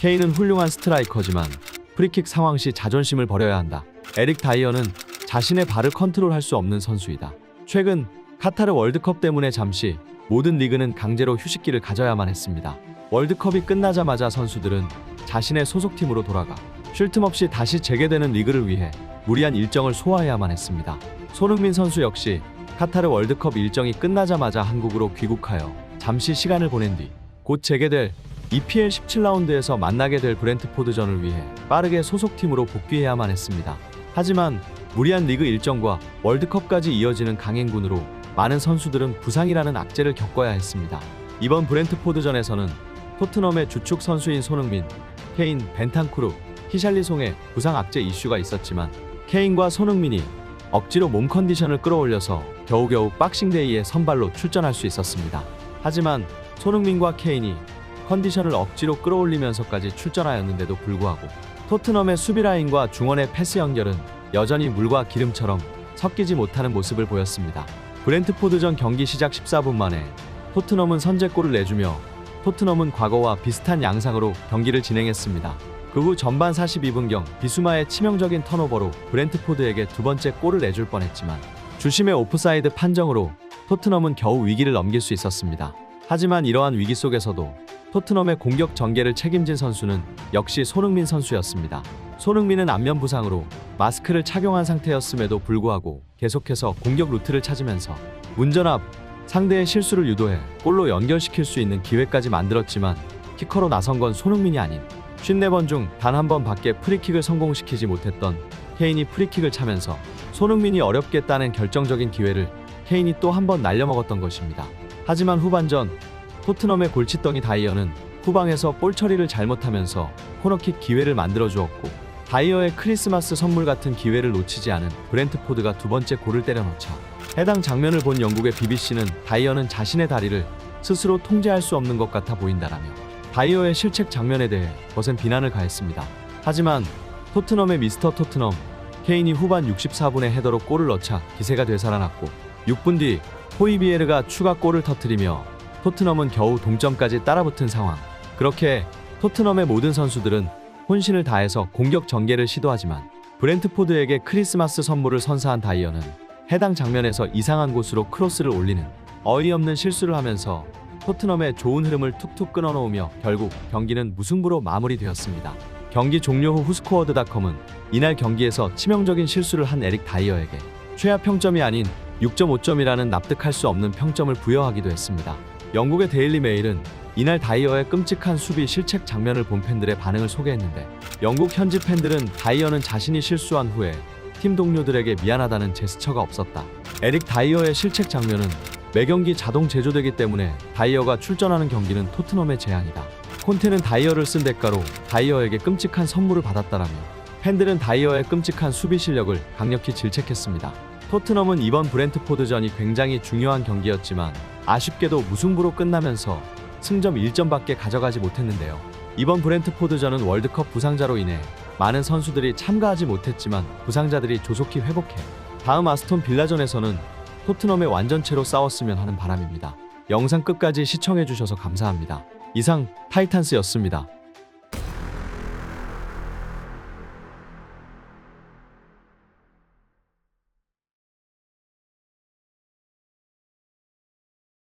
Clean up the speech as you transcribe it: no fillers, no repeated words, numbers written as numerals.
케인은 훌륭한 스트라이커지만 프리킥 상황 시 자존심을 버려야 한다. 에릭 다이어는 자신의 발을 컨트롤할 수 없는 선수이다. 최근 카타르 월드컵 때문에 잠시 모든 리그는 강제로 휴식기를 가져야만 했습니다. 월드컵이 끝나자마자 선수들은 자신의 소속팀으로 돌아가 쉴 틈 없이 다시 재개되는 리그를 위해 무리한 일정을 소화해야만 했습니다. 손흥민 선수 역시 카타르 월드컵 일정이 끝나자마자 한국으로 귀국하여 잠시 시간을 보낸 뒤 곧 재개될 EPL 17라운드에서 만나게 될 브렌트포드전을 위해 빠르게 소속팀으로 복귀해야만 했습니다. 하지만 무리한 리그 일정과 월드컵까지 이어지는 강행군으로 많은 선수들은 부상이라는 악재를 겪어야 했습니다. 이번 브렌트포드전에서는 토트넘의 주축 선수인 손흥민, 케인, 벤탄쿠르, 히샬리송의 부상 악재 이슈가 있었지만 케인과 손흥민이 억지로 몸 컨디션을 끌어올려서 겨우겨우 박싱데이에 선발로 출전할 수 있었습니다. 하지만 손흥민과 케인이 컨디션을 억지로 끌어올리면서까지 출전하였는데도 불구하고 토트넘의 수비 라인과 중원의 패스 연결은 여전히 물과 기름처럼 섞이지 못하는 모습을 보였습니다. 브렌트포드전 경기 시작 14분 만에 토트넘은 선제골을 내주며 토트넘은 과거와 비슷한 양상으로 경기를 진행했습니다. 그 후 전반 42분경 비수마의 치명적인 턴오버로 브렌트포드에게 두 번째 골을 내줄 뻔했지만 주심의 오프사이드 판정으로 토트넘은 겨우 위기를 넘길 수 있었습니다. 하지만 이러한 위기 속에서도 토트넘의 공격 전개를 책임진 선수는 역시 손흥민 선수였습니다. 손흥민은 안면 부상으로 마스크를 착용한 상태였음에도 불구하고 계속해서 공격 루트를 찾으면서 문전 앞 상대의 실수를 유도해 골로 연결시킬 수 있는 기회까지 만들었지만 키커로 나선 건 손흥민이 아닌 54번 중 단 한 번 밖에 프리킥을 성공시키지 못했던 케인이 프리킥을 차면서 손흥민이 어렵게 따낸 결정적인 기회를 케인이 또 한 번 날려먹었던 것입니다. 하지만 후반전 토트넘의 골칫덩이 다이어는 후방에서 볼 처리를 잘못하면서 코너킥 기회를 만들어 주었고 다이어의 크리스마스 선물 같은 기회를 놓치지 않은 브렌트포드가 두 번째 골을 때려넣자 해당 장면을 본 영국의 BBC는 다이어는 자신의 다리를 스스로 통제할 수 없는 것 같아 보인다라며 다이어의 실책 장면에 대해 거센 비난을 가했습니다. 하지만 토트넘의 미스터 토트넘 케인이 후반 64분에 헤더로 골을 넣자 기세가 되살아났고 6분 뒤 호이비에르가 추가골을 터뜨리며 토트넘은 겨우 동점까지 따라붙은 상황. 그렇게 토트넘의 모든 선수들은 혼신을 다해서 공격 전개를 시도하지만 브렌트포드에게 크리스마스 선물을 선사한 다이어는 해당 장면에서 이상한 곳으로 크로스를 올리는 어이없는 실수를 하면서 토트넘의 좋은 흐름을 툭툭 끊어놓으며 결국 경기는 무승부로 마무리되었습니다. 경기 종료 후 후스코어드닷컴은 이날 경기에서 치명적인 실수를 한 에릭 다이어에게 최하 평점이 아닌 6.5점이라는 납득할 수 없는 평점을 부여하기도 했습니다. 영국의 데일리 메일은 이날 다이어의 끔찍한 수비 실책 장면을 본 팬들의 반응을 소개했는데 영국 현지 팬들은 다이어는 자신이 실수한 후에 팀 동료들에게 미안하다는 제스처가 없었다. 에릭 다이어의 실책 장면은 매경기 자동 제조되기 때문에 다이어가 출전하는 경기는 토트넘의 제한이다. 콘테는 다이어를 쓴 대가로 다이어에게 끔찍한 선물을 받았다라며 팬들은 다이어의 끔찍한 수비 실력을 강력히 질책했습니다. 토트넘은 이번 브렌트포드전이 굉장히 중요한 경기였지만 아쉽게도 무승부로 끝나면서 승점 1점밖에 가져가지 못했는데요. 이번 브렌트포드전은 월드컵 부상자로 인해 많은 선수들이 참가하지 못했지만 부상자들이 조속히 회복해 다음 아스톤 빌라전에서는 토트넘의 완전체로 싸웠으면 하는 바람입니다. 영상 끝까지 시청해주셔서 감사합니다. 이상 타이탄스였습니다.